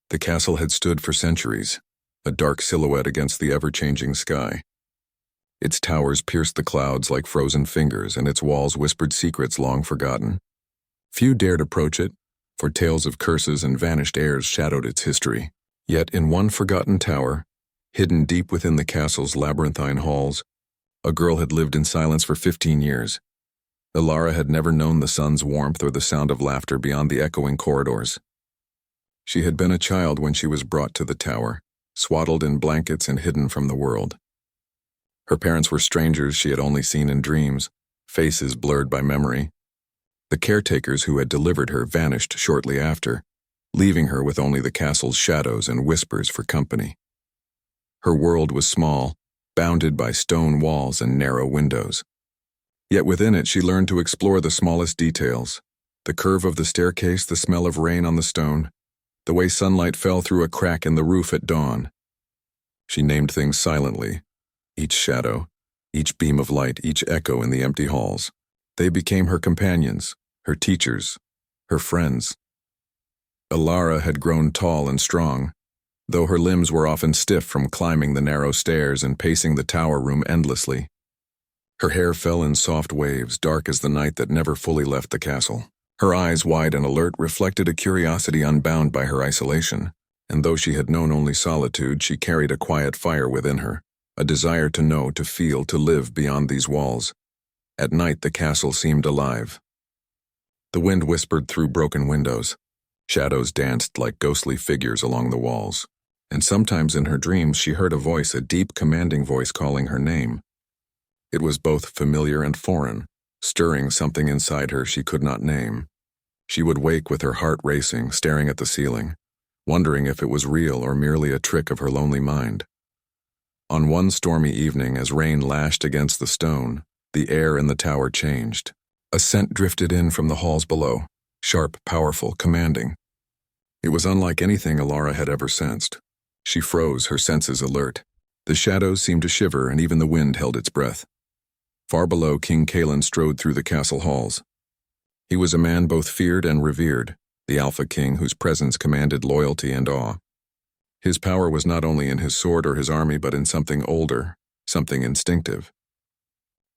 The castle had stood for centuries, a dark silhouette against the ever-changing sky. Its towers pierced the clouds like frozen fingers, and its walls whispered secrets long forgotten. Few dared approach it, for tales of curses and vanished heirs shadowed its history. Yet in one forgotten tower, hidden deep within the castle's labyrinthine halls, a girl had lived in silence for 15 years. Ilara had never known the sun's warmth or the sound of laughter beyond the echoing corridors. She had been a child when she was brought to the tower, swaddled in blankets and hidden from the world. Her parents were strangers she had only seen in dreams, faces blurred by memory. The caretakers who had delivered her vanished shortly after, leaving her with only the castle's shadows and whispers for company. Her world was small, bounded by stone walls and narrow windows. Yet within it she learned to explore the smallest details: the curve of the staircase, the smell of rain on the stone, the way sunlight fell through a crack in the roof at dawn. She named things silently, each shadow, each beam of light, each echo in the empty halls. They became her companions, her teachers, her friends. Ilara had grown tall and strong, though her limbs were often stiff from climbing the narrow stairs and pacing the tower room endlessly. Her hair fell in soft waves, dark as the night that never fully left the castle. Her eyes, wide and alert, reflected a curiosity unbound by her isolation, and though she had known only solitude, she carried a quiet fire within her, a desire to know, to feel, to live beyond these walls. At night the castle seemed alive. The wind whispered through broken windows. Shadows danced like ghostly figures along the walls, and sometimes in her dreams she heard a voice, a deep, commanding voice calling her name. It was both familiar and foreign, stirring something inside her she could not name. She would wake with her heart racing, staring at the ceiling, wondering if it was real or merely a trick of her lonely mind. On one stormy evening, as rain lashed against the stone, the air in the tower changed. A scent drifted in from the halls below, sharp, powerful, commanding. It was unlike anything Ilara had ever sensed. She froze, her senses alert. The shadows seemed to shiver, and even the wind held its breath. Far below, King Kalen strode through the castle halls. He was a man both feared and revered, the Alpha King whose presence commanded loyalty and awe. His power was not only in his sword or his army, but in something older, something instinctive.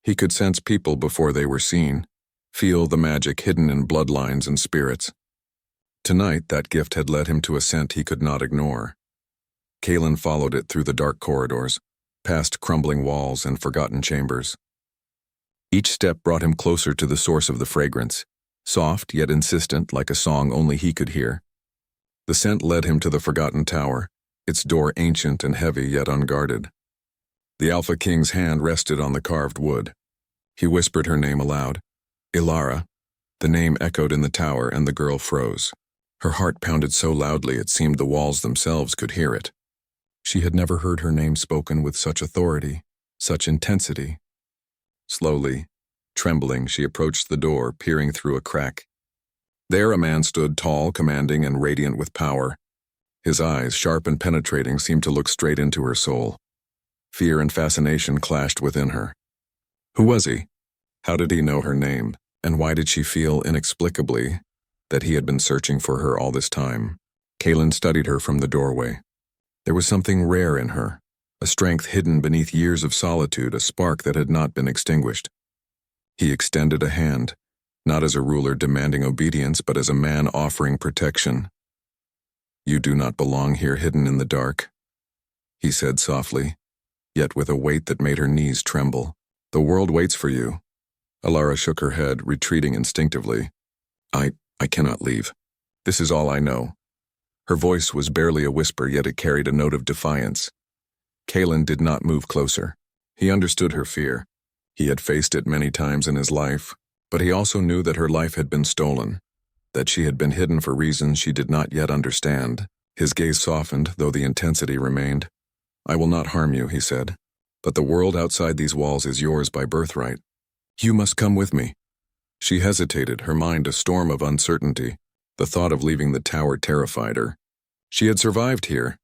He could sense people before they were seen, feel the magic hidden in bloodlines and spirits. Tonight, that gift had led him to a scent he could not ignore. Kalen followed it through the dark corridors, past crumbling walls and forgotten chambers. Each step brought him closer to the source of the fragrance, soft yet insistent, like a song only he could hear. The scent led him to the forgotten tower, its door ancient and heavy yet unguarded. The Alpha King's hand rested on the carved wood. He whispered her name aloud. Ilara. The name echoed in the tower, and the girl froze. Her heart pounded so loudly it seemed the walls themselves could hear it. She had never heard her name spoken with such authority, such intensity. Slowly, trembling, she approached the door, peering through a crack. There a man stood, tall, commanding, and radiant with power. His eyes, sharp and penetrating, seemed to look straight into her soul. Fear and fascination clashed within her. Who was he? How did he know her name? And why did she feel inexplicably that he had been searching for her all this time? Kalen studied her from the doorway. There was something rare in her, a strength hidden beneath years of solitude, a spark that had not been extinguished. He extended a hand, not as a ruler demanding obedience, but as a man offering protection. "You do not belong here hidden in the dark," he said softly, yet with a weight that made her knees tremble. "The world waits for you." Ilara shook her head, retreating instinctively. I cannot leave. This is all I know." Her voice was barely a whisper, yet it carried a note of defiance. Kalen did not move closer. He understood her fear. He had faced it many times in his life, but he also knew that her life had been stolen, that she had been hidden for reasons she did not yet understand. His gaze softened, though the intensity remained. "I will not harm you," he said, "but the world outside these walls is yours by birthright. You must come with me." She hesitated, her mind a storm of uncertainty. The thought of leaving the tower terrified her. She had survived here,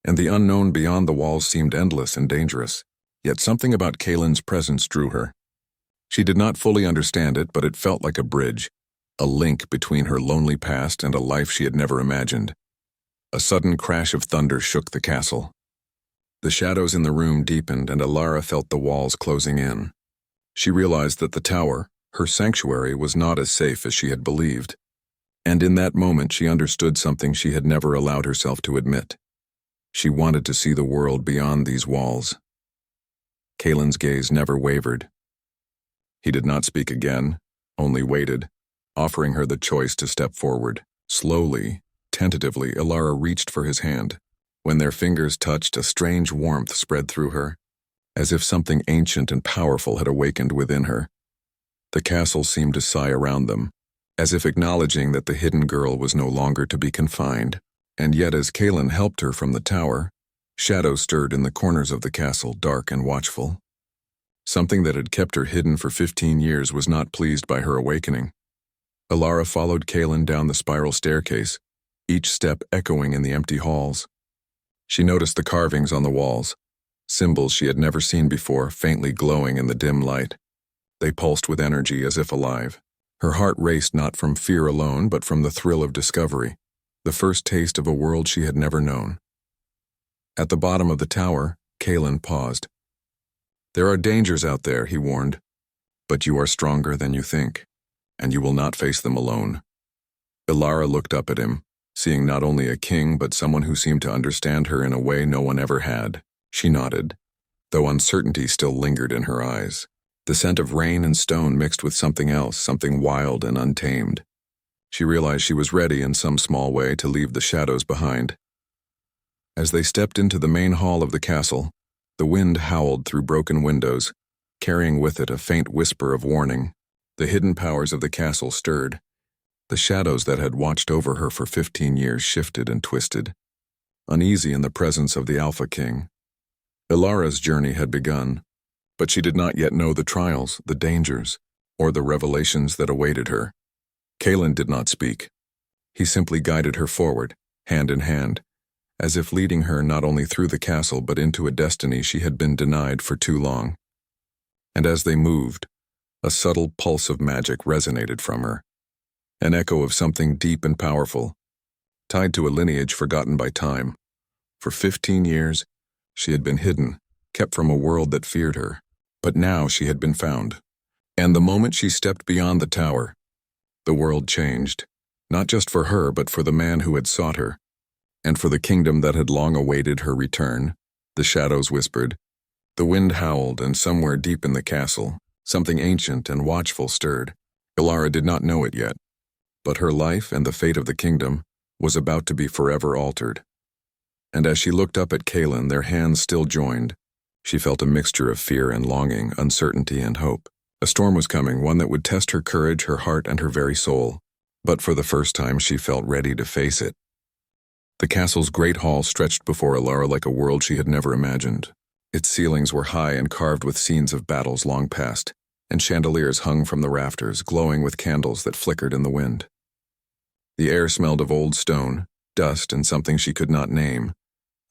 and the unknown beyond the walls seemed endless and dangerous. Yet something about Kalen's presence drew her. She did not fully understand it, but it felt like a bridge, a link between her lonely past and a life she had never imagined. A sudden crash of thunder shook the castle. The shadows in the room deepened, and Alara felt the walls closing in. She realized that the tower, her sanctuary, was not as safe as she had believed. And in that moment she understood something she had never allowed herself to admit. She wanted to see the world beyond these walls. Kaelin's gaze never wavered. He did not speak again, only waited, offering her the choice to step forward. Slowly, tentatively, Alara reached for his hand. When their fingers touched, a strange warmth spread through her, as if something ancient and powerful had awakened within her. The castle seemed to sigh around them, as if acknowledging that the hidden girl was no longer to be confined. And yet as Kaelin helped her from the tower, shadows stirred in the corners of the castle, dark and watchful. Something that had kept her hidden for 15 years was not pleased by her awakening. Alara followed Kaelin down the spiral staircase, each step echoing in the empty halls. She noticed the carvings on the walls, symbols she had never seen before, faintly glowing in the dim light. They pulsed with energy as if alive. Her heart raced not from fear alone, but from the thrill of discovery, the first taste of a world she had never known. At the bottom of the tower, Kaelin paused. "There are dangers out there," he warned, "but you are stronger than you think, and you will not face them alone." Alara looked up at him, seeing not only a king but someone who seemed to understand her in a way no one ever had. She nodded, though uncertainty still lingered in her eyes. The scent of rain and stone mixed with something else, something wild and untamed. She realized she was ready in some small way to leave the shadows behind. As they stepped into the main hall of the castle, the wind howled through broken windows, carrying with it a faint whisper of warning. The hidden powers of the castle stirred. The shadows that had watched over her for 15 years shifted and twisted, uneasy in the presence of the Alpha King. Ilara's journey had begun, but she did not yet know the trials, the dangers, or the revelations that awaited her. Kaelin did not speak. He simply guided her forward, hand in hand, as if leading her not only through the castle but into a destiny she had been denied for too long. And as they moved, a subtle pulse of magic resonated from her, an echo of something deep and powerful, tied to a lineage forgotten by time. For 15 years, she had been hidden, kept from a world that feared her. But now she had been found. And the moment she stepped beyond the tower, the world changed, not just for her but for the man who had sought her, and for the kingdom that had long awaited her return. The shadows whispered, the wind howled, and somewhere deep in the castle, something ancient and watchful stirred. Alara did not know it yet, but her life and the fate of the kingdom was about to be forever altered. And as she looked up at Kaelin, their hands still joined, she felt a mixture of fear and longing, uncertainty and hope. A storm was coming, one that would test her courage, her heart, and her very soul. But for the first time she felt ready to face it. The castle's great hall stretched before Alara like a world she had never imagined. Its ceilings were high and carved with scenes of battles long past, and chandeliers hung from the rafters, glowing with candles that flickered in the wind. The air smelled of old stone, dust, and something she could not name,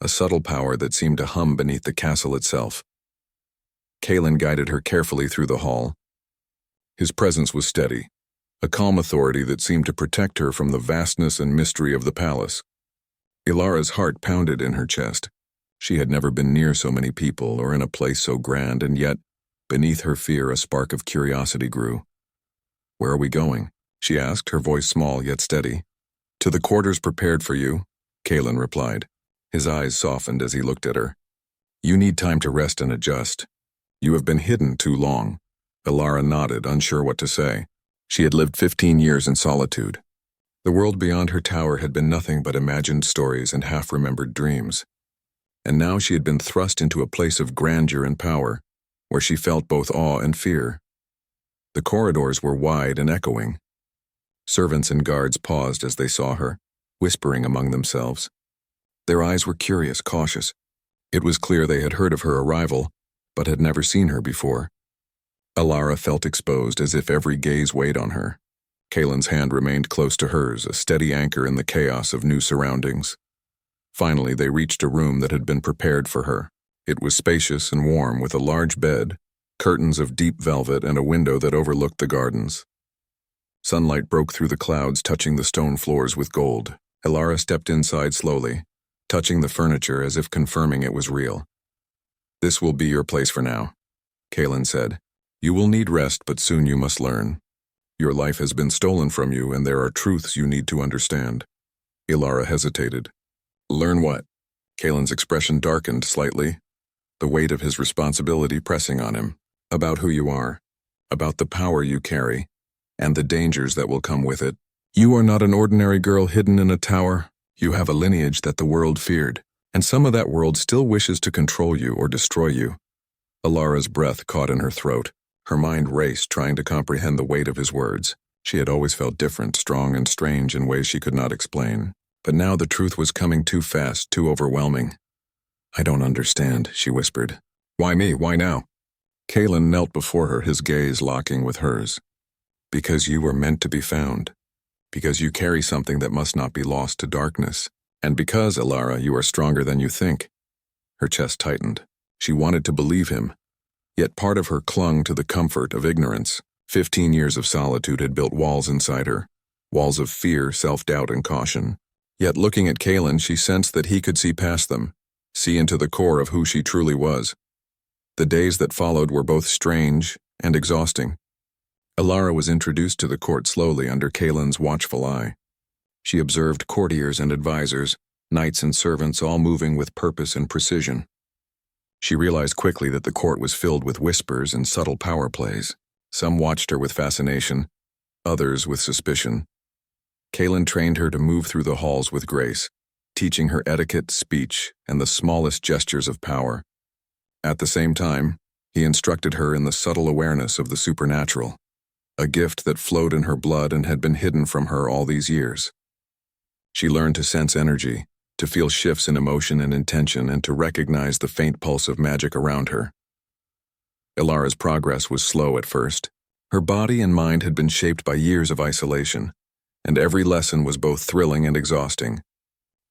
a subtle power that seemed to hum beneath the castle itself. Kaelin guided her carefully through the hall. His presence was steady, a calm authority that seemed to protect her from the vastness and mystery of the palace. Ilara's heart pounded in her chest. She had never been near so many people or in a place so grand, and yet, beneath her fear, a spark of curiosity grew. "Where are we going?" she asked, her voice small yet steady. "To the quarters prepared for you," Kaelin replied. His eyes softened as he looked at her. "You need time to rest and adjust. You have been hidden too long." Alara nodded, unsure what to say. She had lived 15 years in solitude. The world beyond her tower had been nothing but imagined stories and half-remembered dreams. And now she had been thrust into a place of grandeur and power, where she felt both awe and fear. The corridors were wide and echoing. Servants and guards paused as they saw her, whispering among themselves. Their eyes were curious, cautious. It was clear they had heard of her arrival, but had never seen her before. Alara felt exposed, as if every gaze weighed on her. Kaelin's hand remained close to hers, a steady anchor in the chaos of new surroundings. Finally, they reached a room that had been prepared for her. It was spacious and warm, with a large bed, curtains of deep velvet, and a window that overlooked the gardens. Sunlight broke through the clouds, touching the stone floors with gold. Elara stepped inside slowly, touching the furniture as if confirming it was real. "This will be your place for now," Kalen said. "You will need rest, but soon you must learn. Your life has been stolen from you, and there are truths you need to understand." Elara hesitated. "Learn what?" Kalen's expression darkened slightly, the weight of his responsibility pressing on him. "About who you are, about the power you carry, and the dangers that will come with it. You are not an ordinary girl hidden in a tower. You have a lineage that the world feared, and some of that world still wishes to control you or destroy you." Alara's breath caught in her throat. Her mind raced, trying to comprehend the weight of his words. She had always felt different, strong and strange in ways she could not explain. But now the truth was coming too fast, too overwhelming. "I don't understand," she whispered. "Why me? Why now?" Kalen knelt before her, his gaze locking with hers. "Because you were meant to be found. Because you carry something that must not be lost to darkness. And because, Elara, you are stronger than you think." Her chest tightened. She wanted to believe him. Yet part of her clung to the comfort of ignorance. 15 years of solitude had built walls inside her. Walls of fear, self-doubt, and caution. Yet looking at Kalen, she sensed that he could see past them, see into the core of who she truly was. The days that followed were both strange and exhausting. Elara was introduced to the court slowly under Kalen's watchful eye. She observed courtiers and advisors, knights and servants all moving with purpose and precision. She realized quickly that the court was filled with whispers and subtle power plays. Some watched her with fascination, others with suspicion. Kalen trained her to move through the halls with grace, teaching her etiquette, speech, and the smallest gestures of power. At the same time, he instructed her in the subtle awareness of the supernatural, a gift that flowed in her blood and had been hidden from her all these years. She learned to sense energy, to feel shifts in emotion and intention, and to recognize the faint pulse of magic around her. Elara's progress was slow at first. Her body and mind had been shaped by years of isolation, and every lesson was both thrilling and exhausting.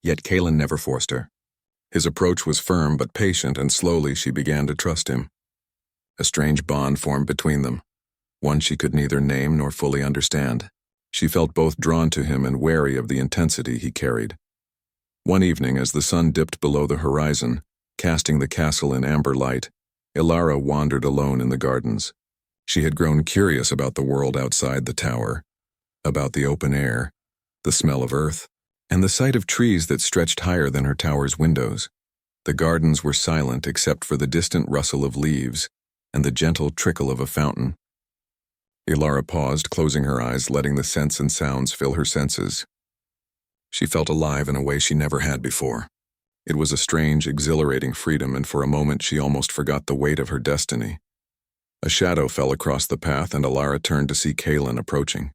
Yet Kalen never forced her. His approach was firm but patient, and slowly she began to trust him. A strange bond formed between them, one she could neither name nor fully understand. She felt both drawn to him and wary of the intensity he carried. One evening, as the sun dipped below the horizon, casting the castle in amber light, Elara wandered alone in the gardens. She had grown curious about the world outside the tower, about the open air, the smell of earth, and the sight of trees that stretched higher than her tower's windows. The gardens were silent except for the distant rustle of leaves and the gentle trickle of a fountain. Elara paused, closing her eyes, letting the scents and sounds fill her senses. She felt alive in a way she never had before. It was a strange, exhilarating freedom, and for a moment she almost forgot the weight of her destiny. A shadow fell across the path, and Elara turned to see Kalen approaching.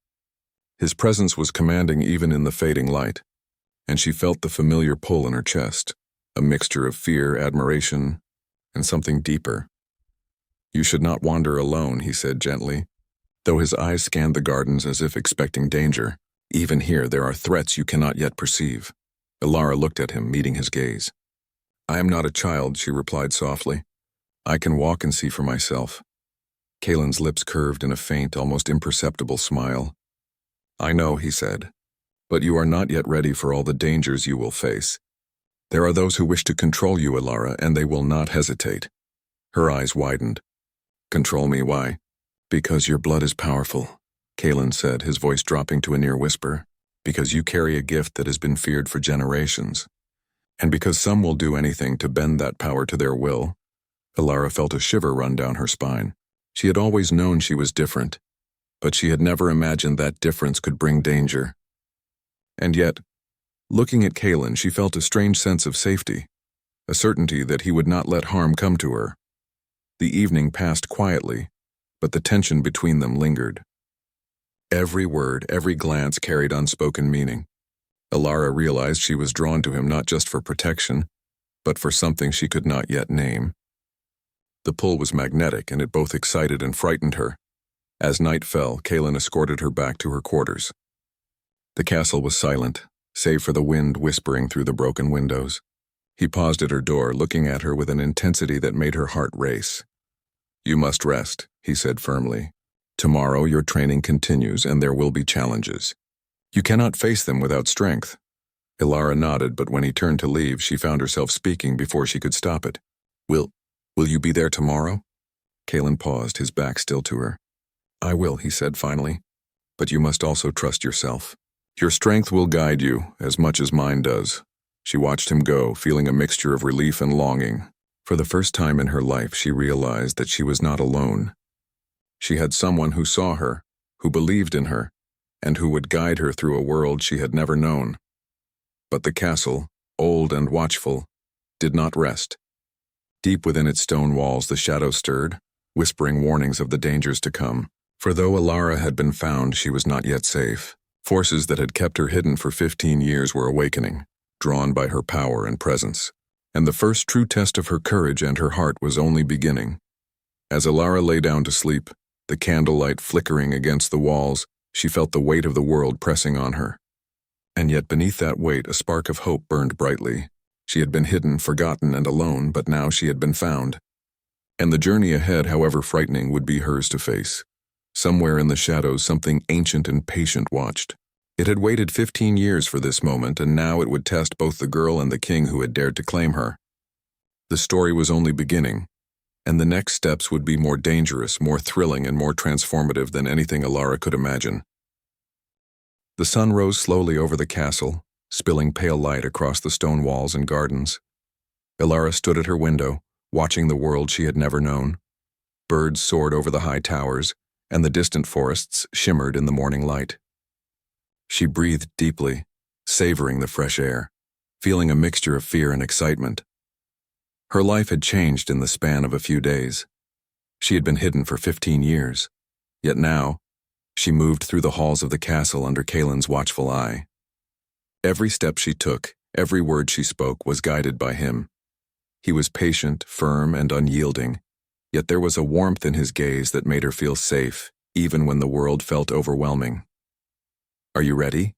His presence was commanding even in the fading light, and she felt the familiar pull in her chest, a mixture of fear, admiration, and something deeper. "You should not wander alone," he said gently, though his eyes scanned the gardens as if expecting danger. "Even here there are threats you cannot yet perceive." Elara looked at him, meeting his gaze. "I am not a child," she replied softly. "I can walk and see for myself." Kalen's lips curved in a faint, almost imperceptible smile. "I know," he said, "but you are not yet ready for all the dangers you will face. There are those who wish to control you, Elara, and they will not hesitate." Her eyes widened. "Control me, why?" "Because your blood is powerful," Kalen said, his voice dropping to a near whisper. "Because you carry a gift that has been feared for generations. And because some will do anything to bend that power to their will." Elara felt a shiver run down her spine. She had always known she was different, but she had never imagined that difference could bring danger. And yet, looking at Kalen, she felt a strange sense of safety, a certainty that he would not let harm come to her. The evening passed quietly, but the tension between them lingered. Every word, every glance carried unspoken meaning. Elara realized she was drawn to him not just for protection, but for something she could not yet name. The pull was magnetic, and it both excited and frightened her. As night fell, Kalen escorted her back to her quarters. The castle was silent, save for the wind whispering through the broken windows. He paused at her door, looking at her with an intensity that made her heart race. "You must rest," he said firmly. "Tomorrow your training continues, and there will be challenges. You cannot face them without strength. Ilara nodded, but when he turned to leave, she found herself speaking before she could stop it. Will you be there tomorrow? Kalen paused, his back still to her. I will, he said finally. But you must also trust yourself. Your strength will guide you, as much as mine does. She watched him go, feeling a mixture of relief and longing. For the first time in her life, she realized that she was not alone. She had someone who saw her, who believed in her, and who would guide her through a world she had never known. But the castle, old and watchful, did not rest. Deep within its stone walls the shadows stirred, whispering warnings of the dangers to come. For though Ilara had been found, she was not yet safe. Forces that had kept her hidden for 15 years were awakening, drawn by her power and presence. And the first true test of her courage and her heart was only beginning. As Ilara lay down to sleep, the candlelight flickering against the walls, she felt the weight of the world pressing on her. And yet beneath that weight a spark of hope burned brightly. She had been hidden, forgotten, and alone, but now she had been found. And the journey ahead, however frightening, would be hers to face. Somewhere in the shadows, something ancient and patient watched. It had waited 15 years for this moment, and now it would test both the girl and the king who had dared to claim her. The story was only beginning, and the next steps would be more dangerous, more thrilling, and more transformative than anything Ilara could imagine. The sun rose slowly over the castle, spilling pale light across the stone walls and gardens. Ilara stood at her window, watching the world she had never known. Birds soared over the high towers, and the distant forests shimmered in the morning light. She breathed deeply, savoring the fresh air, feeling a mixture of fear and excitement. Her life had changed in the span of a few days. She had been hidden for 15 years, yet now, she moved through the halls of the castle under Kalen's watchful eye. Every step she took, every word she spoke was guided by him. He was patient, firm, and unyielding, yet there was a warmth in his gaze that made her feel safe, even when the world felt overwhelming. Are you ready?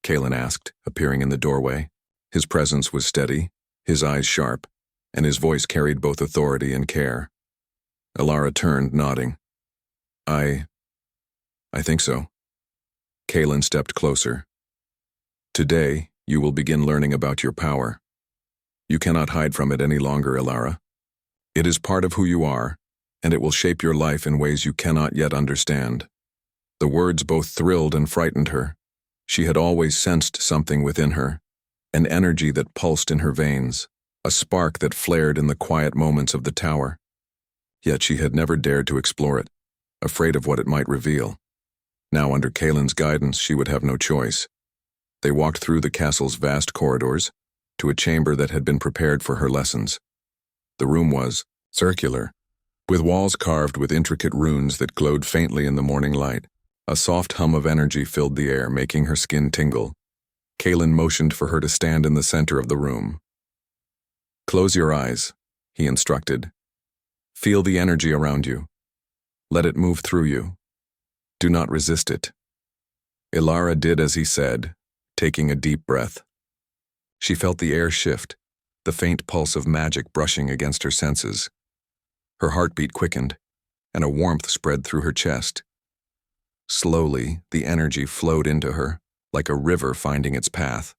Kalen asked, appearing in the doorway. His presence was steady, his eyes sharp, and his voice carried both authority and care. Ilara turned, nodding. I think so. Kalen stepped closer. Today, you will begin learning about your power. You cannot hide from it any longer, Ilara. It is part of who you are, and it will shape your life in ways you cannot yet understand. The words both thrilled and frightened her. She had always sensed something within her, an energy that pulsed in her veins, a spark that flared in the quiet moments of the tower. Yet she had never dared to explore it, afraid of what it might reveal. Now, under Kalen's guidance, she would have no choice. They walked through the castle's vast corridors, to a chamber that had been prepared for her lessons. The room was circular, with walls carved with intricate runes that glowed faintly in the morning light. A soft hum of energy filled the air, making her skin tingle. Kalen motioned for her to stand in the center of the room. Close your eyes, he instructed. Feel the energy around you. Let it move through you. Do not resist it. Ilara did as he said, taking a deep breath. She felt the air shift, the faint pulse of magic brushing against her senses. Her heartbeat quickened, and a warmth spread through her chest. Slowly, the energy flowed into her, like a river finding its path.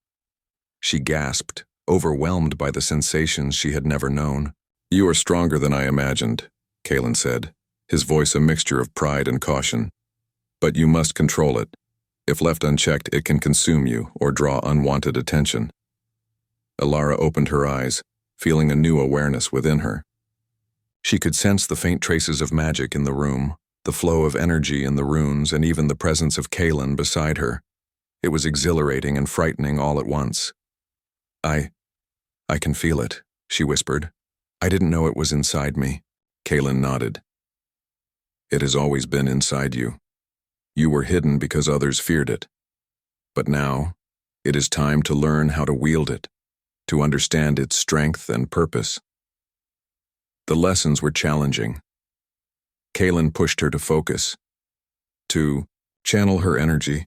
She gasped, overwhelmed by the sensations she had never known. You are stronger than I imagined, Kalen said, his voice a mixture of pride and caution. But you must control it. If left unchecked, it can consume you or draw unwanted attention. Ilara opened her eyes, feeling a new awareness within her. She could sense the faint traces of magic in the room, the flow of energy in the runes, and even the presence of Kalen beside her. It was exhilarating and frightening all at once. I can feel it, she whispered. I didn't know it was inside me. Kalen nodded. It has always been inside you. You were hidden because others feared it. But now, it is time to learn how to wield it, to understand its strength and purpose. The lessons were challenging. Kalen pushed her to focus, to channel her energy,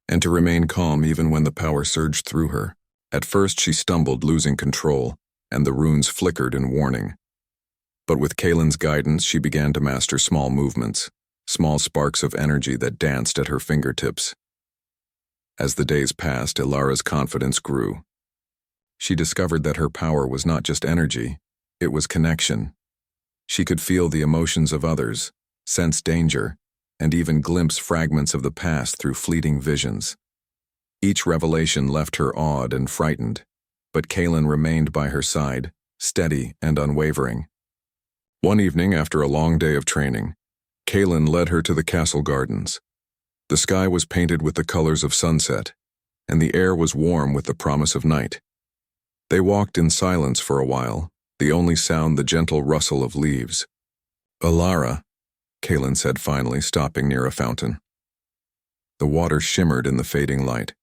and to remain calm even when the power surged through her. At first she stumbled, losing control, and the runes flickered in warning. But with Kalen's guidance, she began to master small movements, small sparks of energy that danced at her fingertips. As the days passed, Ilara's confidence grew. She discovered that her power was not just energy, it was connection. She could feel the emotions of others, sense danger, and even glimpse fragments of the past through fleeting visions. Each revelation left her awed and frightened, but Kaylin remained by her side, steady and unwavering. One evening, after a long day of training, Kaylin led her to the castle gardens. The sky was painted with the colors of sunset, and the air was warm with the promise of night. They walked in silence for a while, the only sound the gentle rustle of leaves. "Ilara," Kaylin said finally, stopping near a fountain. The water shimmered in the fading light.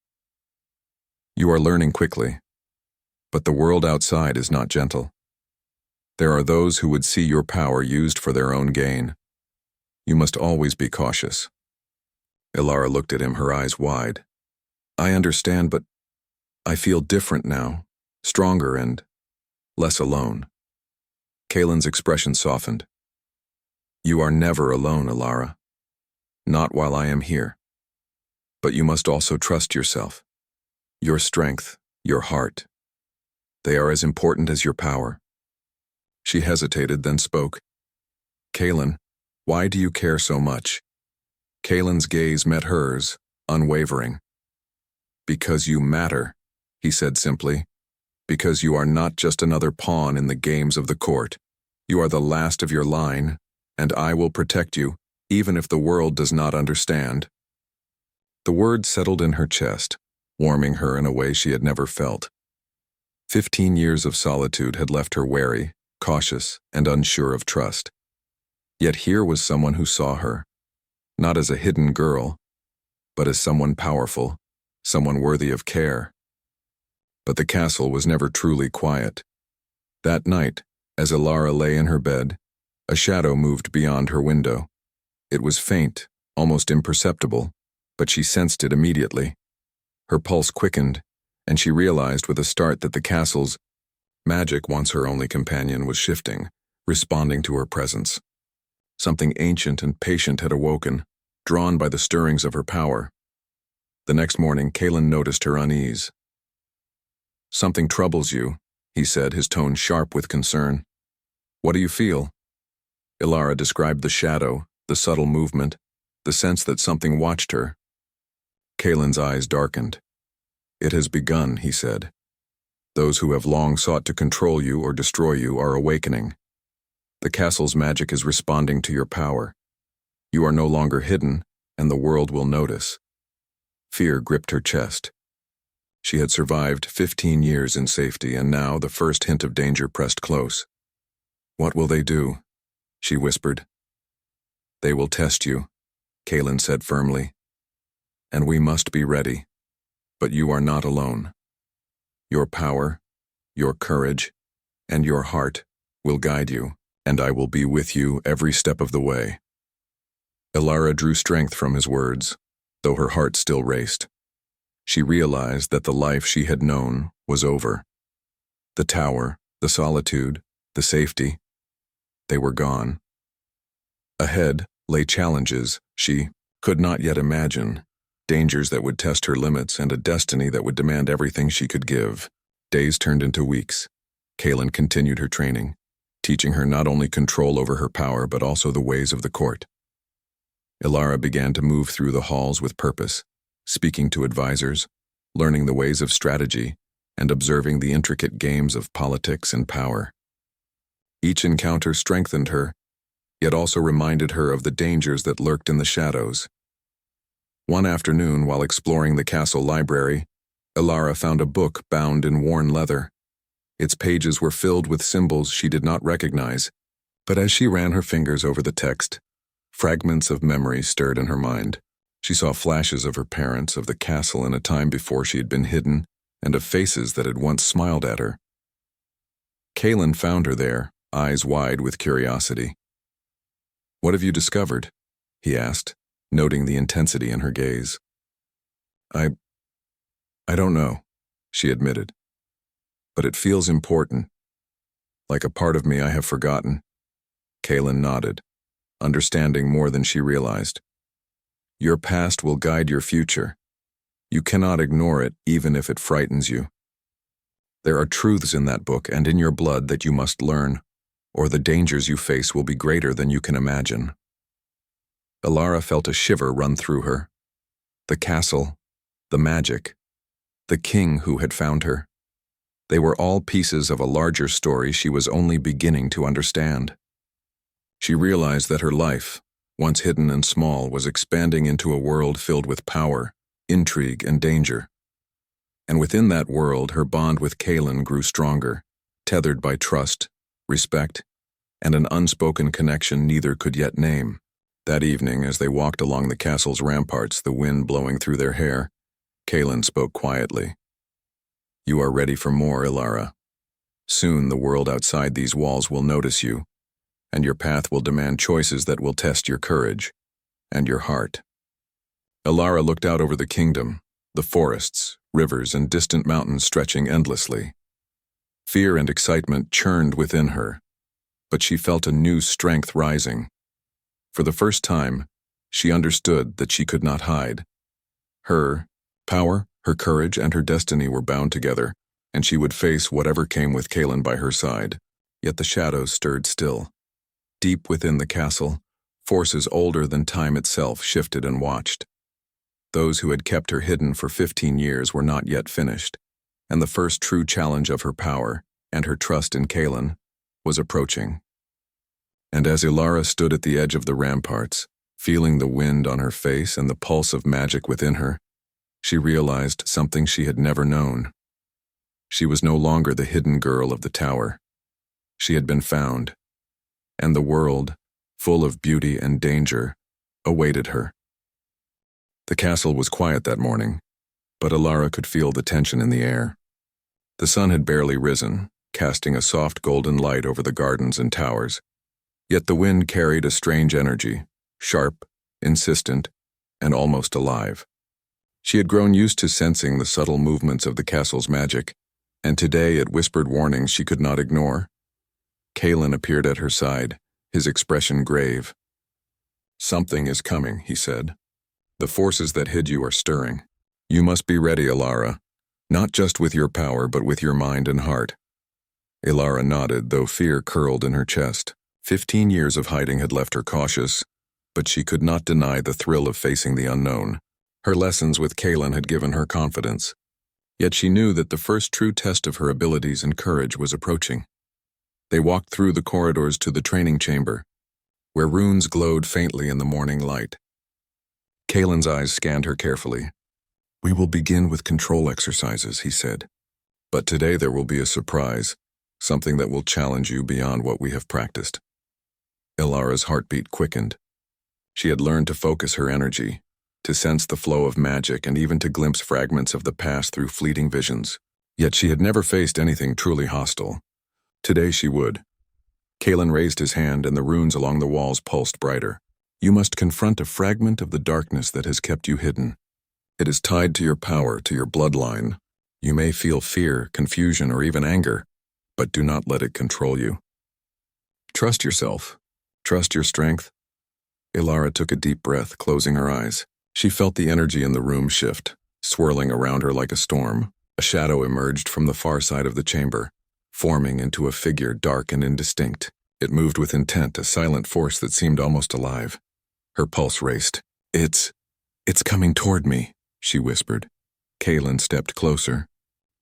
"You are learning quickly, but the world outside is not gentle. There are those who would see your power used for their own gain. You must always be cautious." Ilara looked at him, her eyes wide. "I understand, but I feel different now, stronger and less alone." Kaylin's expression softened. "You are never alone, Ilara. Not while I am here. But you must also trust yourself. Your strength, your heart. They are as important as your power." She hesitated, then spoke. "Kaylin, why do you care so much?" Kaylin's gaze met hers, unwavering. "Because you matter," he said simply. "Because you are not just another pawn in the games of the court. You are the last of your line, and I will protect you, even if the world does not understand." The words settled in her chest, warming her in a way she had never felt. 15 years of solitude had left her wary, cautious, and unsure of trust. Yet here was someone who saw her, not as a hidden girl, but as someone powerful, someone worthy of care. But the castle was never truly quiet. That night, as Ilara lay in her bed, a shadow moved beyond her window. It was faint, almost imperceptible, but she sensed it immediately. Her pulse quickened, and she realized with a start that the castle's magic, once her only companion, was shifting, responding to her presence. Something ancient and patient had awoken, drawn by the stirrings of her power. The next morning, Kaylin noticed her unease. "Something troubles you," he said, his tone sharp with concern. "What do you feel?" Ilara described the shadow, the subtle movement, the sense that something watched her. Kaylin's eyes darkened. "It has begun," he said. "Those who have long sought to control you or destroy you are awakening. The castle's magic is responding to your power. You are no longer hidden, and the world will notice." Fear gripped her chest. She had survived 15 years in safety, and now the first hint of danger pressed close. "What will they do?" she whispered. "They will test you," Kaylin said firmly. "And we must be ready. But you are not alone. Your power, your courage, and your heart will guide you, and I will be with you every step of the way." Ilara drew strength from his words, though her heart still raced. She realized that the life she had known was over. The tower, the solitude, the safety, they were gone. Ahead lay challenges she could not yet imagine, dangers that would test her limits, and a destiny that would demand everything she could give. Days turned into weeks. Kaylin continued her training, teaching her not only control over her power but also the ways of the court. Ilara began to move through the halls with purpose, speaking to advisors, learning the ways of strategy, and observing the intricate games of politics and power. Each encounter strengthened her, yet also reminded her of the dangers that lurked in the shadows. One afternoon, while exploring the castle library, Ilara found a book bound in worn leather. Its pages were filled with symbols she did not recognize, but as she ran her fingers over the text, fragments of memory stirred in her mind. She saw flashes of her parents, of the castle in a time before she had been hidden, and of faces that had once smiled at her. Kaylin found her there, eyes wide with curiosity. "What have you discovered?" he asked, noting the intensity in her gaze. I don't know," she admitted. "But it feels important. Like a part of me I have forgotten." Kaylin nodded, understanding more than she realized. "Your past will guide your future. You cannot ignore it, even if it frightens you. There are truths in that book and in your blood that you must learn, or the dangers you face will be greater than you can imagine. Elara felt a shiver run through her. The castle, the magic, the king who had found her. They were all pieces of a larger story she was only beginning to understand. She realized that her life, once hidden and small, was expanding into a world filled with power, intrigue, and danger. And within that world, her bond with Kaelin grew stronger, tethered by trust, respect, and an unspoken connection neither could yet name. That evening, as they walked along the castle's ramparts, the wind blowing through their hair, Kaelin spoke quietly. You are ready for more, Elara. Soon the world outside these walls will notice you, and your path will demand choices that will test your courage and your heart. Elara looked out over the kingdom, the forests, rivers, and distant mountains stretching endlessly. Fear and excitement churned within her, but she felt a new strength rising. For the first time, she understood that she could not hide. Her power, her courage, and her destiny were bound together, and she would face whatever came with Kaelin by her side. Yet the shadows stirred still. Deep within the castle, forces older than time itself shifted and watched. Those who had kept her hidden for 15 years were not yet finished, and the first true challenge of her power and her trust in Kaelin was approaching. And as Elara stood at the edge of the ramparts, feeling the wind on her face and the pulse of magic within her, she realized something she had never known. She was no longer the hidden girl of the tower. She had been found, and the world, full of beauty and danger, awaited her. The castle was quiet that morning, but Elara could feel the tension in the air. The sun had barely risen, casting a soft golden light over the gardens and towers. Yet the wind carried a strange energy, sharp, insistent, and almost alive. She had grown used to sensing the subtle movements of the castle's magic, and today it whispered warnings she could not ignore. Kaelin appeared at her side, his expression grave. Something is coming, he said. The forces that hid you are stirring. You must be ready, Elara, not just with your power, but with your mind and heart. Elara nodded, though fear curled in her chest. 15 years of hiding had left her cautious, but she could not deny the thrill of facing the unknown. Her lessons with Kaelin had given her confidence, yet she knew that the first true test of her abilities and courage was approaching. They walked through the corridors to the training chamber, where runes glowed faintly in the morning light. Kaelin's eyes scanned her carefully. We will begin with control exercises, he said. But today there will be a surprise, something that will challenge you beyond what we have practiced. Elara's heartbeat quickened. She had learned to focus her energy, to sense the flow of magic, and even to glimpse fragments of the past through fleeting visions. Yet she had never faced anything truly hostile. Today she would. Kaelin raised his hand, and the runes along the walls pulsed brighter. You must confront a fragment of the darkness that has kept you hidden. It is tied to your power, to your bloodline. You may feel fear, confusion, or even anger, but do not let it control you. Trust yourself. Trust your strength. Elara took a deep breath, closing her eyes. She felt the energy in the room shift, swirling around her like a storm. A shadow emerged from the far side of the chamber, forming into a figure dark and indistinct. It moved with intent, a silent force that seemed almost alive. Her pulse raced. It's coming toward me, she whispered. Kaelin stepped closer.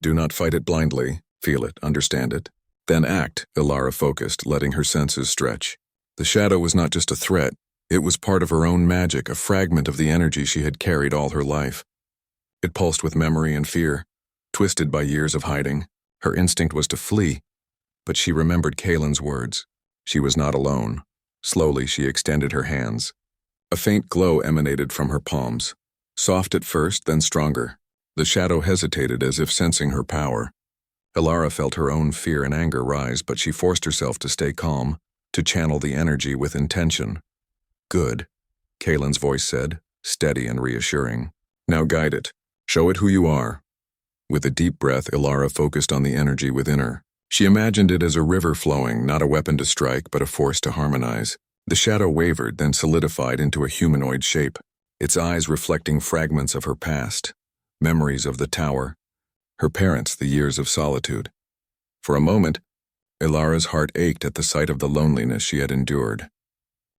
Do not fight it blindly. Feel it, understand it. Then act, Elara focused, letting her senses stretch. The shadow was not just a threat. It was part of her own magic, a fragment of the energy she had carried all her life. It pulsed with memory and fear, twisted by years of hiding. Her instinct was to flee, but she remembered Kaelin's words. She was not alone. Slowly, she extended her hands. A faint glow emanated from her palms, soft at first, then stronger. The shadow hesitated as if sensing her power. Elara felt her own fear and anger rise, but she forced herself to stay calm, to channel the energy with intention. Good, Kaelin's voice said, steady and reassuring. Now guide it. Show it who you are. With a deep breath, Elara focused on the energy within her. She imagined it as a river flowing, not a weapon to strike, but a force to harmonize. The shadow wavered, then solidified into a humanoid shape, its eyes reflecting fragments of her past, Memories of the tower. Her parents, the years of solitude. For a moment, Ilara's heart ached at the sight of the loneliness she had endured.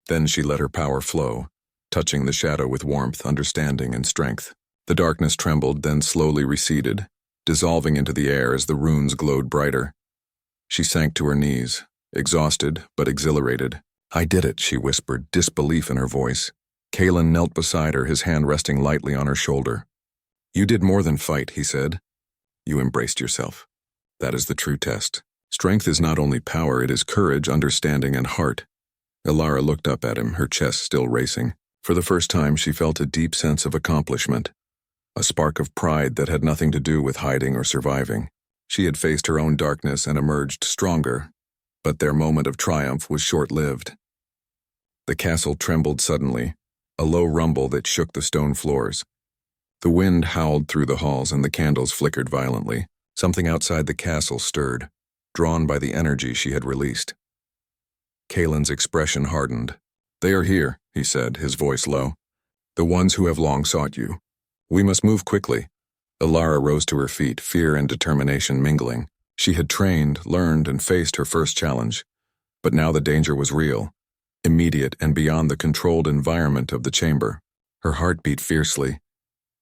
Then she let her power flow, touching the shadow with warmth, understanding, and strength. The darkness trembled, then slowly receded, dissolving into the air as the runes glowed brighter. She sank to her knees, exhausted but exhilarated. "I did it," she whispered, disbelief in her voice. Kalen knelt beside her, his hand resting lightly on her shoulder. "You did more than fight," he said. "You embraced yourself. That is the true test. Strength is not only power, it is courage, understanding, and heart." Ilara looked up at him, her chest still racing. For the first time, she felt a deep sense of accomplishment, a spark of pride that had nothing to do with hiding or surviving. She had faced her own darkness and emerged stronger, but their moment of triumph was short-lived. The castle trembled suddenly, a low rumble that shook the stone floors. The wind howled through the halls and the candles flickered violently. Something outside the castle stirred, drawn by the energy she had released. Kalen's expression hardened. "They are here," he said, his voice low. "The ones who have long sought you. We must move quickly." Ilara rose to her feet, fear and determination mingling. She had trained, learned, and faced her first challenge. But now the danger was real, immediate and beyond the controlled environment of the chamber. Her heart beat fiercely.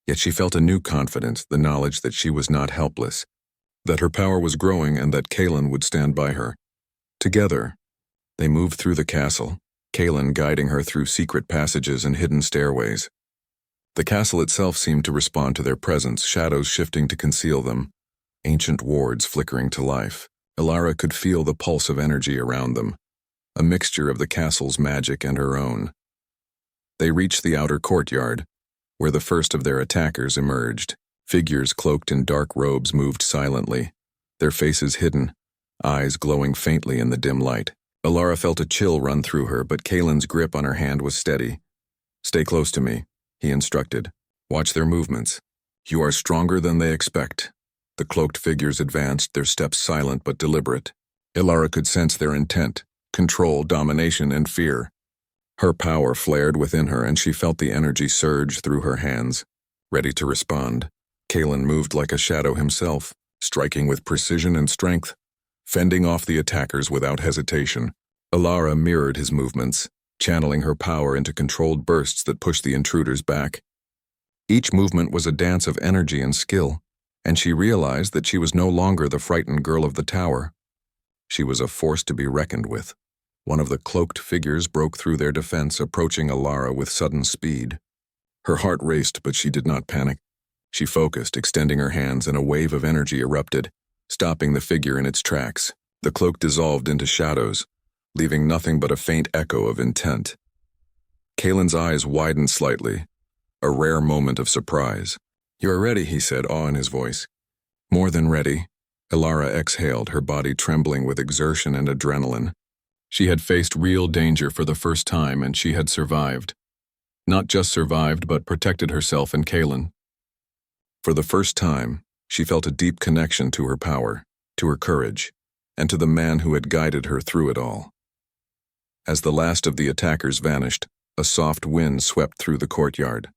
Yet she felt a new confidence, the knowledge that she was not helpless, that her power was growing and that Kalen would stand by her. Together, they moved through the castle, Kalen guiding her through secret passages and hidden stairways. The castle itself seemed to respond to their presence, shadows shifting to conceal them, ancient wards flickering to life. Ilara could feel the pulse of energy around them, a mixture of the castle's magic and her own. They reached the outer courtyard, where the first of their attackers emerged. Figures cloaked in dark robes moved silently, their faces hidden, eyes glowing faintly in the dim light. Ilara felt a chill run through her, but Kalen's grip on her hand was steady. "Stay close to me," he instructed. "Watch their movements. You are stronger than they expect." The cloaked figures advanced, their steps silent but deliberate. Ilara could sense their intent, control, domination, and fear. Her power flared within her, and she felt the energy surge through her hands, ready to respond. Kalen moved like a shadow himself, striking with precision and strength, fending off the attackers without hesitation. Ilara mirrored his movements, channeling her power into controlled bursts that pushed the intruders back. Each movement was a dance of energy and skill, and she realized that she was no longer the frightened girl of the tower. She was a force to be reckoned with. One of the cloaked figures broke through their defense, approaching Ilara with sudden speed. Her heart raced, but she did not panic. She focused, extending her hands, and a wave of energy erupted, stopping the figure in its tracks. The cloak dissolved into shadows, leaving nothing but a faint echo of intent. Kalen's eyes widened slightly, a rare moment of surprise. "You are ready," he said, awe in his voice. "More than ready." Ilara exhaled, her body trembling with exertion and adrenaline. She had faced real danger for the first time, and she had survived. Not just survived, but protected herself and Kalen. For the first time, she felt a deep connection to her power, to her courage, and to the man who had guided her through it all. As the last of the attackers vanished, a soft wind swept through the courtyard.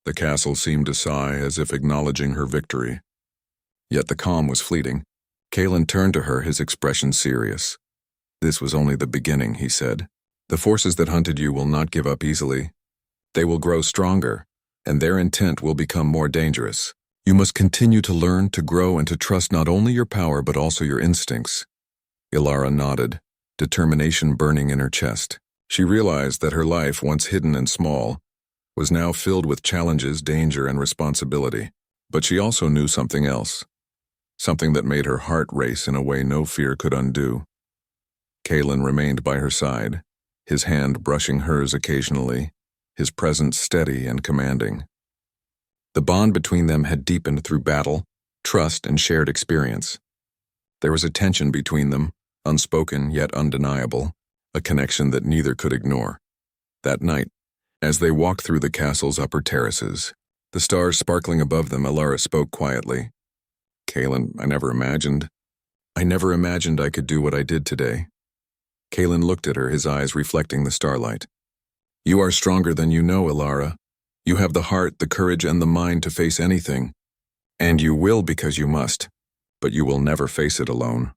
The castle seemed to sigh as if acknowledging her victory. Yet the calm was fleeting. Kalen turned to her, his expression serious. "This was only the beginning," he said. "The forces that hunted you will not give up easily. They will grow stronger, and their intent will become more dangerous. You must continue to learn, to grow, and to trust not only your power but also your instincts." Ilara nodded, determination burning in her chest. She realized that her life, once hidden and small, was now filled with challenges, danger, and responsibility. But she also knew something else, something that made her heart race in a way no fear could undo. Kalen remained by her side, his hand brushing hers occasionally, his presence steady and commanding. The bond between them had deepened through battle, trust, and shared experience. There was a tension between them, unspoken yet undeniable, a connection that neither could ignore. That night, as they walked through the castle's upper terraces, the stars sparkling above them, Ilara spoke quietly. "Kalen, I never imagined I could do what I did today." Kalen looked at her, his eyes reflecting the starlight. "You are stronger than you know, Ilara. You have the heart, the courage, and the mind to face anything. And you will because you must, but you will never face it alone.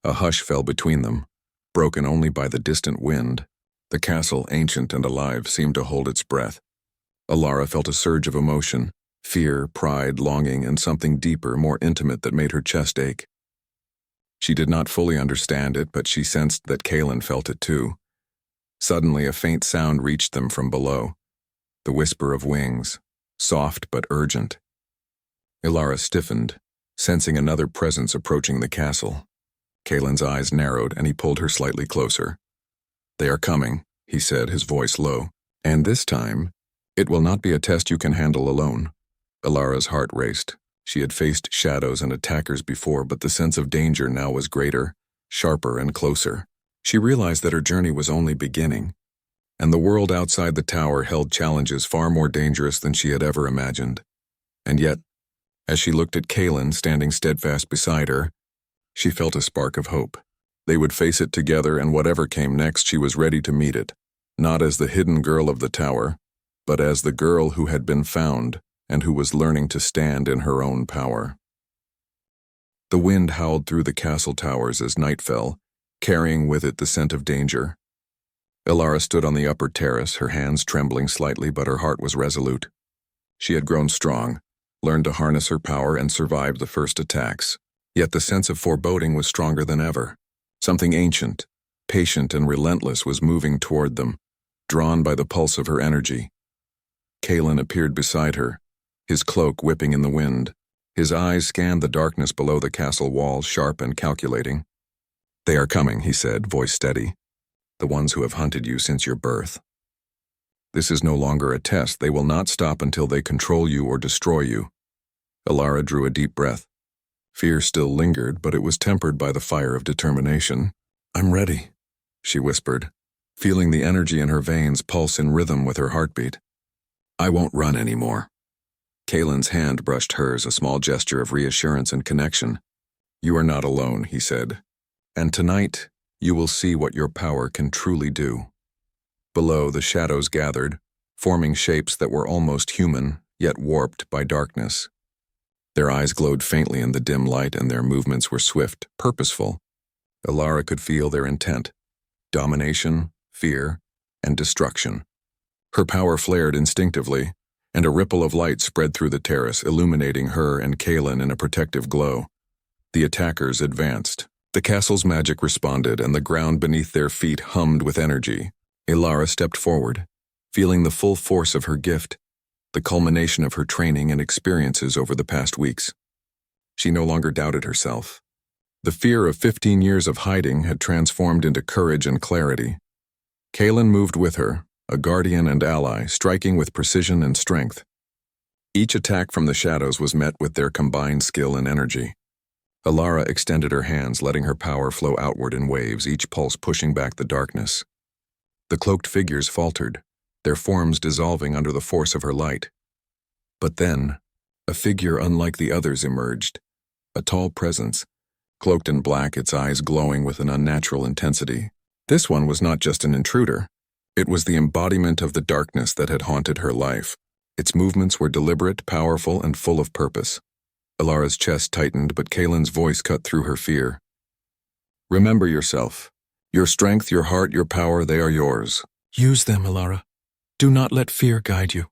A hush fell between them, broken only by the distant wind. The castle, ancient and alive, seemed to hold its breath. Alara felt a surge of emotion, fear, pride, longing, and something deeper, more intimate that made her chest ache. She did not fully understand it, but she sensed that Kaelin felt it too. Suddenly, a faint sound reached them from below. The whisper of wings, soft but urgent. Alara stiffened, sensing another presence approaching the castle. Kaelin's eyes narrowed, and he pulled her slightly closer. "They are coming," he said, his voice low. "And this time, it will not be a test you can handle alone." Alara's heart raced. She had faced shadows and attackers before, but the sense of danger now was greater, sharper, and closer. She realized that her journey was only beginning, and the world outside the tower held challenges far more dangerous than she had ever imagined. And yet, as she looked at Kaelin standing steadfast beside her, she felt a spark of hope. They would face it together, and whatever came next, she was ready to meet it, not as the hidden girl of the tower, but as the girl who had been found and who was learning to stand in her own power. The wind howled through the castle towers as night fell, carrying with it the scent of danger. Alara stood on the upper terrace, her hands trembling slightly, but her heart was resolute. She had grown strong, learned to harness her power, and survived the first attacks. Yet the sense of foreboding was stronger than ever. Something ancient, patient, and relentless was moving toward them, drawn by the pulse of her energy. Kaelin appeared beside her, his cloak whipping in the wind. His eyes scanned the darkness below the castle walls, sharp and calculating. "They are coming," he said, voice steady. "The ones who have hunted you since your birth. This is no longer a test. They will not stop until they control you or destroy you." Alara drew a deep breath. Fear still lingered, but it was tempered by the fire of determination. "I'm ready," she whispered, feeling the energy in her veins pulse in rhythm with her heartbeat. "I won't run anymore." Kaelin's hand brushed hers, a small gesture of reassurance and connection. "You are not alone," he said. "And tonight, you will see what your power can truly do." Below, the shadows gathered, forming shapes that were almost human, yet warped by darkness. Their eyes glowed faintly in the dim light, and their movements were swift, purposeful. Alara could feel their intent: domination, fear, and destruction. Her power flared instinctively, and a ripple of light spread through the terrace, illuminating her and Kaelin in a protective glow. The attackers advanced. The castle's magic responded, and the ground beneath their feet hummed with energy. Alara stepped forward, feeling the full force of her gift, the culmination of her training and experiences over the past weeks. She no longer doubted herself. The fear of 15 years of hiding had transformed into courage and clarity. Kaelin moved with her, a guardian and ally, striking with precision and strength. Each attack from the shadows was met with their combined skill and energy. Alara extended her hands, letting her power flow outward in waves, each pulse pushing back the darkness. The cloaked figures faltered, their forms dissolving under the force of her light. But then, a figure unlike the others emerged, a tall presence, cloaked in black, its eyes glowing with an unnatural intensity. This one was not just an intruder. It was the embodiment of the darkness that had haunted her life. Its movements were deliberate, powerful, and full of purpose. Alara's chest tightened, but Kaelin's voice cut through her fear. "Remember yourself. Your strength, your heart, your power, they are yours. Use them, Alara. Do not let fear guide you."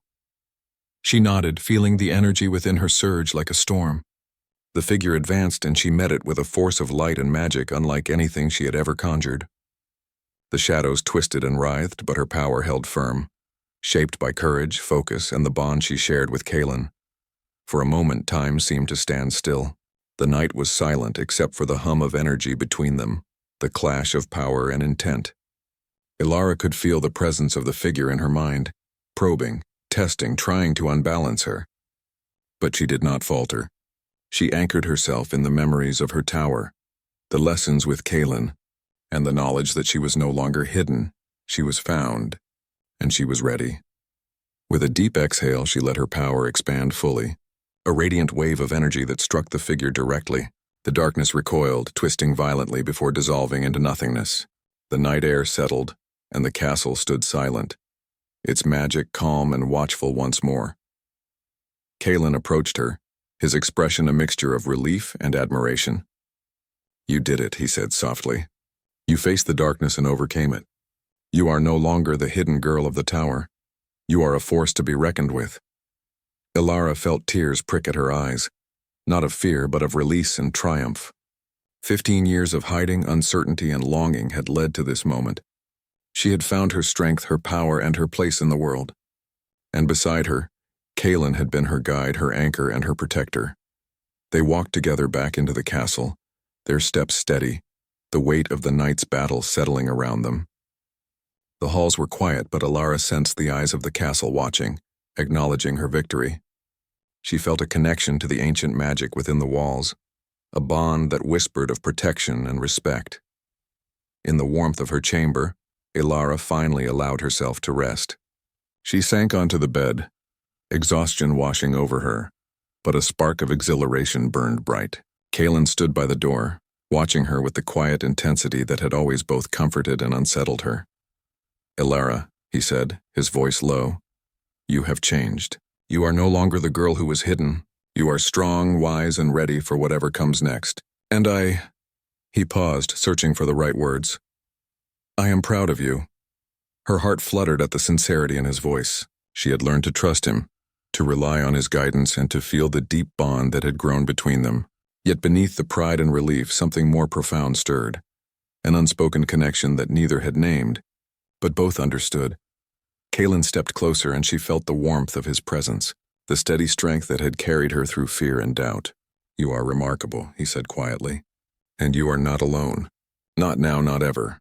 She nodded, feeling the energy within her surge like a storm. The figure advanced, and she met it with a force of light and magic unlike anything she had ever conjured. The shadows twisted and writhed, but her power held firm, shaped by courage, focus, and the bond she shared with Kaelin. For a moment, time seemed to stand still. The night was silent except for the hum of energy between them, the clash of power and intent. Alara could feel the presence of the figure in her mind, probing, testing, trying to unbalance her. But she did not falter. She anchored herself in the memories of her tower, the lessons with Kaelin, and the knowledge that she was no longer hidden, she was found, and she was ready. With a deep exhale, she let her power expand fully, a radiant wave of energy that struck the figure directly. The darkness recoiled, twisting violently before dissolving into nothingness. The night air settled, and the castle stood silent, its magic calm and watchful once more. Kalen approached her, his expression a mixture of relief and admiration. "You did it," he said softly. "You faced the darkness and overcame it. You are no longer the hidden girl of the tower. You are a force to be reckoned with." Ilara felt tears prick at her eyes, not of fear but of release and triumph. 15 years of hiding, uncertainty, and longing had led to this moment. She had found her strength, her power, and her place in the world. And beside her, Kalen had been her guide, her anchor, and her protector. They walked together back into the castle, their steps steady, the weight of the night's battle settling around them. The halls were quiet, but Ilara sensed the eyes of the castle watching, acknowledging her victory. She felt a connection to the ancient magic within the walls, a bond that whispered of protection and respect. In the warmth of her chamber, Ilara finally allowed herself to rest. She sank onto the bed, exhaustion washing over her, but a spark of exhilaration burned bright. Kalen stood by the door, watching her with the quiet intensity that had always both comforted and unsettled her. "Ilara," he said, his voice low, "you have changed. You are no longer the girl who was hidden. You are strong, wise, and ready for whatever comes next. And He paused, searching for the right words. "I am proud of you." Her heart fluttered at the sincerity in his voice. She had learned to trust him, to rely on his guidance, and to feel the deep bond that had grown between them. Yet beneath the pride and relief, something more profound stirred, an unspoken connection that neither had named, but both understood. Kalen stepped closer, and she felt the warmth of his presence, the steady strength that had carried her through fear and doubt. "You are remarkable," he said quietly. "And you are not alone. Not now, not ever."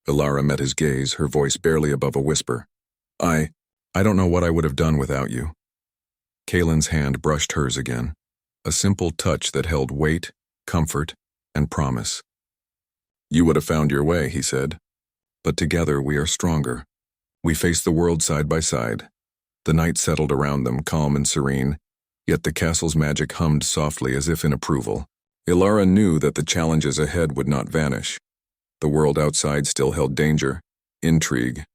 Ilara met his gaze, her voice barely above a whisper. I don't know what I would have done without you." Kalen's hand brushed hers again, a simple touch that held weight, comfort, and promise. "You would have found your way," he said. "But together we are stronger. We face the world side by side." The night settled around them, calm and serene, yet the castle's magic hummed softly as if in approval. Ilara knew that the challenges ahead would not vanish. The world outside still held danger, intrigue,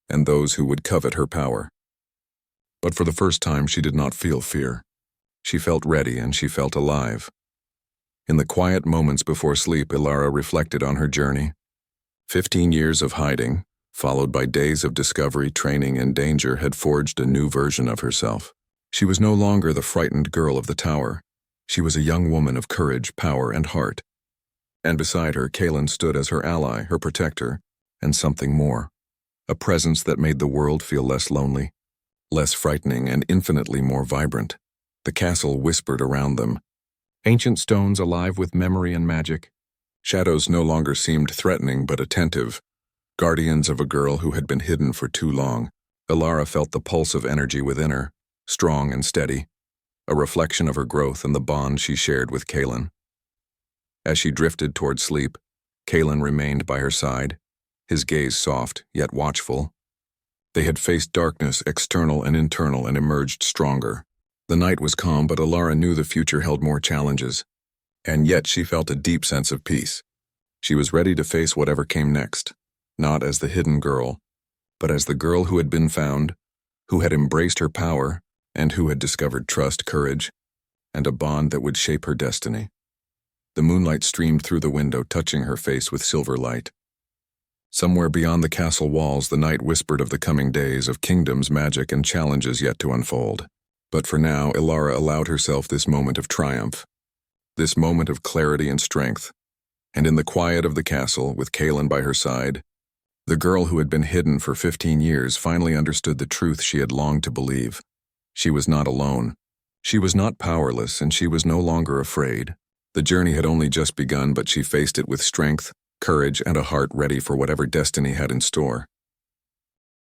and those who would covet her power. But for the first time she did not feel fear. She felt ready, and she felt alive. In the quiet moments before sleep, Ilara reflected on her journey. 15 years of hiding, followed by days of discovery, training, and danger, had forged a new version of herself. She was no longer the frightened girl of the tower. She was a young woman of courage, power, and heart. And beside her, Kalen stood as her ally, her protector, and something more. A presence that made the world feel less lonely, less frightening, and infinitely more vibrant. The castle whispered around them, ancient stones alive with memory and magic. Shadows no longer seemed threatening but attentive, guardians of a girl who had been hidden for too long. Ilara felt the pulse of energy within her, strong and steady, a reflection of her growth and the bond she shared with Kalen. As she drifted toward sleep, Kalen remained by her side, his gaze soft yet watchful. They had faced darkness, external and internal, and emerged stronger. The night was calm, but Ilara knew the future held more challenges. And yet she felt a deep sense of peace. She was ready to face whatever came next, not as the hidden girl, but as the girl who had been found, who had embraced her power, and who had discovered trust, courage, and a bond that would shape her destiny. The moonlight streamed through the window, touching her face with silver light. Somewhere beyond the castle walls, the night whispered of the coming days, of kingdoms, magic, and challenges yet to unfold. But for now, Ilara allowed herself this moment of triumph, this moment of clarity and strength. And in the quiet of the castle, with Kalen by her side, the girl who had been hidden for 15 years finally understood the truth she had longed to believe. She was not alone. She was not powerless, and she was no longer afraid. The journey had only just begun, but she faced it with strength, courage, and a heart ready for whatever destiny had in store.